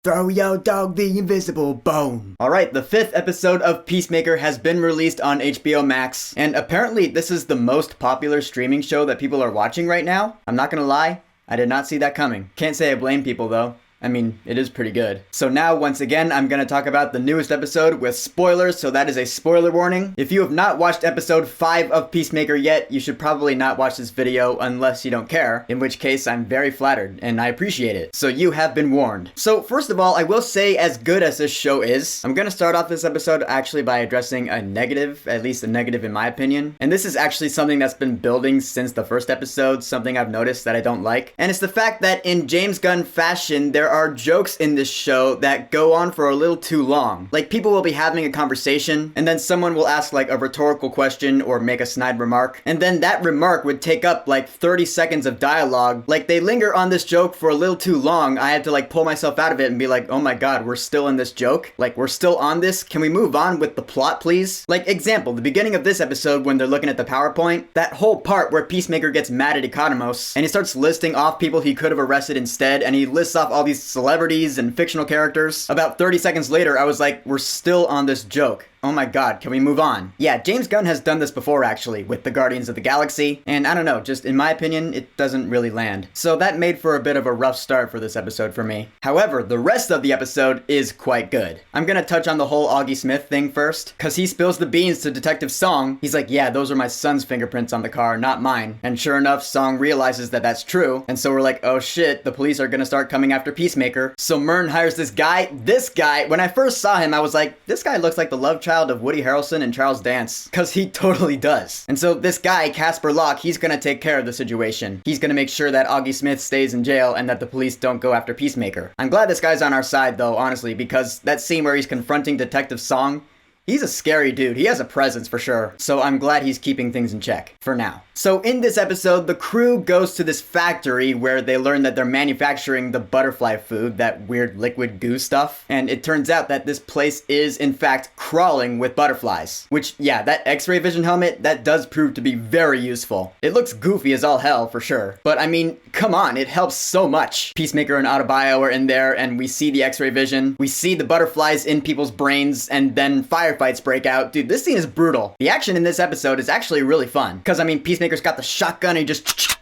Throw your dog the invisible bone. Alright, the 5th episode of Peacemaker has been released on HBO Max, and apparently this is the most popular streaming show that people are watching right now. I'm not gonna lie, I did not see that coming. Can't say I blame people though. I mean, it is pretty good. So now, once again, I'm gonna talk about the newest episode with spoilers, so that is a spoiler warning. If you have not watched episode 5 of Peacemaker yet, you should probably not watch this video unless you don't care, in which case I'm very flattered, and I appreciate it. So you have been warned. So first of all, I will say, as good as this show is, I'm gonna start off this episode actually by addressing a negative, at least a negative in my opinion. And this is actually something that's been building since the first episode, something I've noticed that I don't like. And it's the fact that in James Gunn fashion, there are jokes in this show that go on for a little too long. Like, people will be having a conversation, and then someone will ask like a rhetorical question or make a snide remark, and then that remark would take up like 30 seconds of dialogue. Like, they linger on this joke for a little too long. I had to like pull myself out of it and be like, oh my god, we're still in this joke? Like, we're still on this? Can we move on with the plot, please? Like, example, the beginning of this episode when they're looking at the PowerPoint, that whole part where Peacemaker gets mad at Economos, and he starts listing off people he could have arrested instead, and he lists off all these celebrities and fictional characters. About 30 seconds later, I was like, we're still on this joke. Oh my god, can we move on? Yeah, James Gunn has done this before actually, with the Guardians of the Galaxy, and I don't know, just in my opinion, it doesn't really land. So that made for a bit of a rough start for this episode for me. However, the rest of the episode is quite good. I'm gonna touch on the whole Augie Smith thing first, cause he spills the beans to Detective Song. He's like, yeah, those are my son's fingerprints on the car, not mine. And sure enough, Song realizes that that's true, and so we're like, oh shit, the police are gonna start coming after Peacemaker. So Myrn hires this guy, when I first saw him, I was like, this guy looks like the love child of Woody Harrelson and Charles Dance, cause he totally does. And so this guy, Casper Locke, he's gonna take care of the situation. He's gonna make sure that Augie Smith stays in jail and that the police don't go after Peacemaker. I'm glad this guy's on our side though, honestly, because that scene where he's confronting Detective Song, he's a scary dude. He has a presence for sure. So I'm glad he's keeping things in check, for now. So in this episode, the crew goes to this factory where they learn that they're manufacturing the butterfly food, that weird liquid goo stuff. And it turns out that this place is, in fact, crawling with butterflies. Which, yeah, that X-ray vision helmet, that does prove to be very useful. It looks goofy as all hell, for sure. But I mean, come on, it helps so much. Peacemaker and Autobio are in there, and we see the X-ray vision. We see the butterflies in people's brains, and then firefights break out. Dude, this scene is brutal. The action in this episode is actually really fun. Because, I mean, Peacemaker's got the shotgun and he just...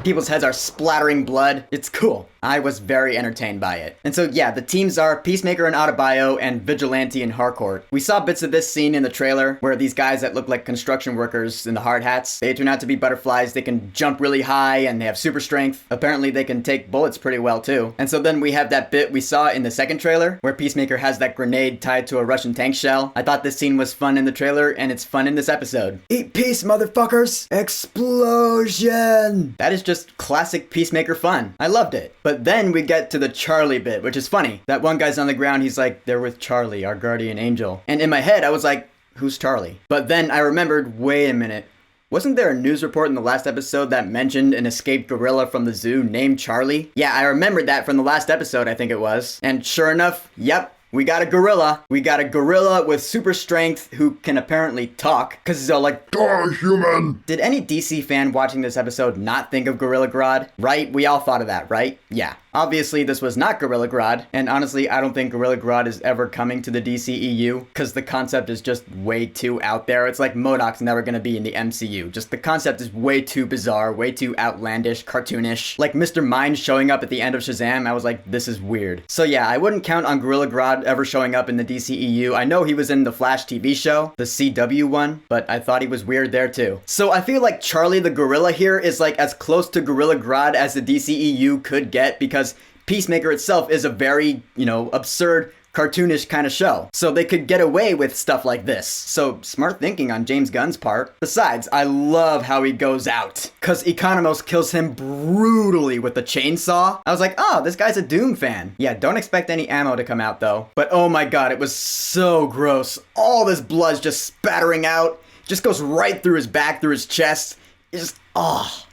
people's heads are splattering blood. It's cool. I was very entertained by it. And so yeah, the teams are Peacemaker and Autobio and Vigilante and Harcourt. We saw bits of this scene in the trailer where these guys that look like construction workers in the hard hats, they turn out to be butterflies. They can jump really high and they have super strength. Apparently they can take bullets pretty well too. And so then we have that bit we saw in the second trailer where Peacemaker has that grenade tied to a Russian tank shell. I thought this scene was fun in the trailer and it's fun in this episode. Eat peace, motherfuckers! Explosion! That is just classic Peacemaker fun. I loved it. But then we get to the Charlie bit, which is funny. That one guy's on the ground, he's like, they're with Charlie, our guardian angel. And in my head, I was like, who's Charlie? But then I remembered, wait a minute. Wasn't there a news report in the last episode that mentioned an escaped gorilla from the zoo named Charlie? Yeah, I remembered that from the last episode, I think it was. And sure enough, yep. We got a gorilla. We got a gorilla with super strength who can apparently talk, because he's all like, "Die, human!" Did any DC fan watching this episode not think of Gorilla Grodd? Right? We all thought of that, right? Yeah. Obviously, this was not Gorilla Grodd, and honestly, I don't think Gorilla Grodd is ever coming to the DCEU, because the concept is just way too out there. It's like MODOK's never gonna be in the MCU. Just the concept is way too bizarre, way too outlandish, cartoonish. Like Mr. Mind showing up at the end of Shazam, I was like, this is weird. So yeah, I wouldn't count on Gorilla Grodd ever showing up in the DCEU. I know he was in the Flash TV show, the CW one, but I thought he was weird there too. So I feel like Charlie the Gorilla here is like as close to Gorilla Grodd as the DCEU could get, because Peacemaker itself is a very, absurd, cartoonish kind of show. So they could get away with stuff like this. So smart thinking on James Gunn's part. Besides, I love how he goes out, cause Economos kills him brutally with the chainsaw. I was like, oh, this guy's a Doom fan. Yeah, don't expect any ammo to come out though. But oh my god, it was so gross. All this blood's just spattering out. Just goes right through his back, through his chest. It's just,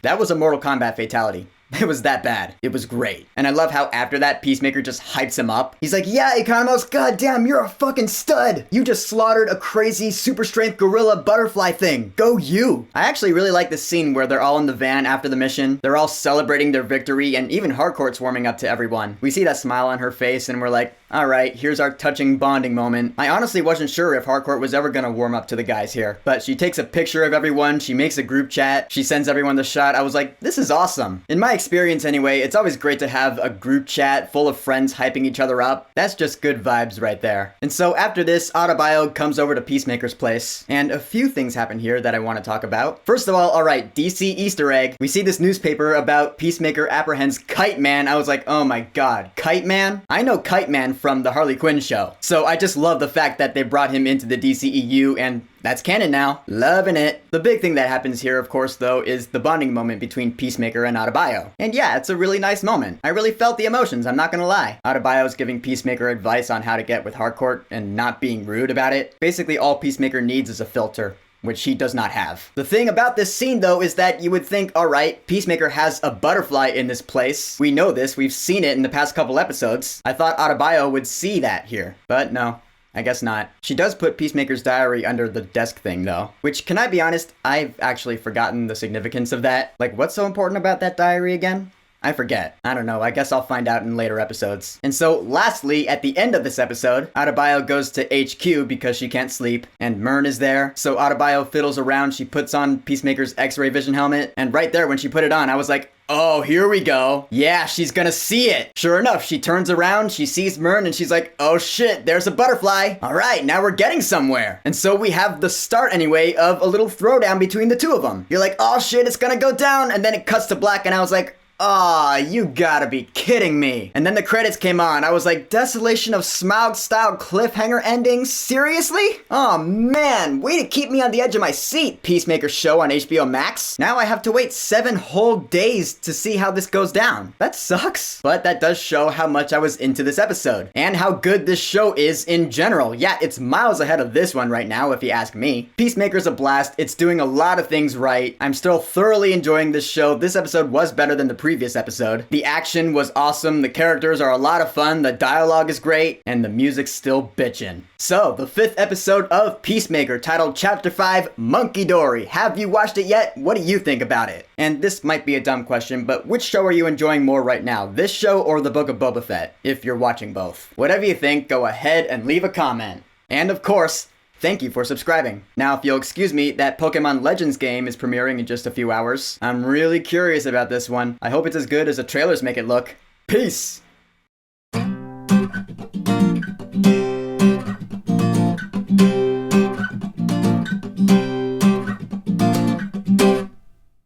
that was a Mortal Kombat fatality. It was that bad. It was great. And I love how after that, Peacemaker just hypes him up. He's like, yeah, Economos, goddamn, you're a fucking stud. You just slaughtered a crazy super strength gorilla butterfly thing. Go you. I actually really like this scene where they're all in the van after the mission. They're all celebrating their victory, and even Harcourt's warming up to everyone. We see that smile on her face, and we're like, all right, here's our touching bonding moment. I honestly wasn't sure if Harcourt was ever gonna warm up to the guys here, but she takes a picture of everyone, she makes a group chat, she sends everyone the shot. I was like, this is awesome. In my experience anyway, it's always great to have a group chat full of friends hyping each other up. That's just good vibes right there. And so after this, Adebayo comes over to Peacemaker's place, and a few things happen here that I want to talk about. First of all, alright, DC Easter egg. We see this newspaper about Peacemaker apprehends Kite Man. I was like, oh my god, Kite Man? I know Kite Man from the Harley Quinn show. So I just love the fact that they brought him into the DCEU, and that's canon now. Loving it. The big thing that happens here, of course, though, is the bonding moment between Peacemaker and Adebayo. And yeah, it's a really nice moment. I really felt the emotions, I'm not gonna lie. Adebayo's giving Peacemaker advice on how to get with Harcourt and not being rude about it. Basically, all Peacemaker needs is a filter, which he does not have. The thing about this scene, though, is that you would think, alright, Peacemaker has a butterfly in this place. We know this, we've seen it in the past couple episodes. I thought Adebayo would see that here, but no. I guess not. She does put Peacemaker's diary under the desk thing, though. Which, can I be honest, I've actually forgotten the significance of that. Like, what's so important about that diary again? I forget. I don't know, I guess I'll find out in later episodes. And so, lastly, at the end of this episode, Adebayo goes to HQ because she can't sleep, and Myrn is there. So Adebayo fiddles around, she puts on Peacemaker's X-ray vision helmet, and right there when she put it on, I was like, oh, here we go. Yeah, she's gonna see it. Sure enough, she turns around, she sees Myrn, and she's like, oh shit, there's a butterfly. All right, now we're getting somewhere. And so we have the start, anyway, of a little throwdown between the two of them. You're like, oh shit, it's gonna go down. And then it cuts to black, and I was like, aw, you gotta be kidding me. And then the credits came on. I was like, Desolation of Smaug-style cliffhanger ending? Seriously? Oh man, way to keep me on the edge of my seat, Peacemaker show on HBO Max. Now I have to wait 7 whole days to see how this goes down. That sucks. But that does show how much I was into this episode, and how good this show is in general. Yeah, it's miles ahead of this one right now, if you ask me. Peacemaker's a blast. It's doing a lot of things right. I'm still thoroughly enjoying this show. This episode was better than the previous episode. The action was awesome, the characters are a lot of fun, the dialogue is great, and the music's still bitchin'. So, the 5th episode of Peacemaker, titled Chapter 5, Monkey Dory. Have you watched it yet? What do you think about it? And this might be a dumb question, but which show are you enjoying more right now? This show or the Book of Boba Fett? If you're watching both. Whatever you think, go ahead and leave a comment. And of course, thank you for subscribing. Now, if you'll excuse me, that Pokemon Legends game is premiering in just a few hours. I'm really curious about this one. I hope it's as good as the trailers make it look. Peace!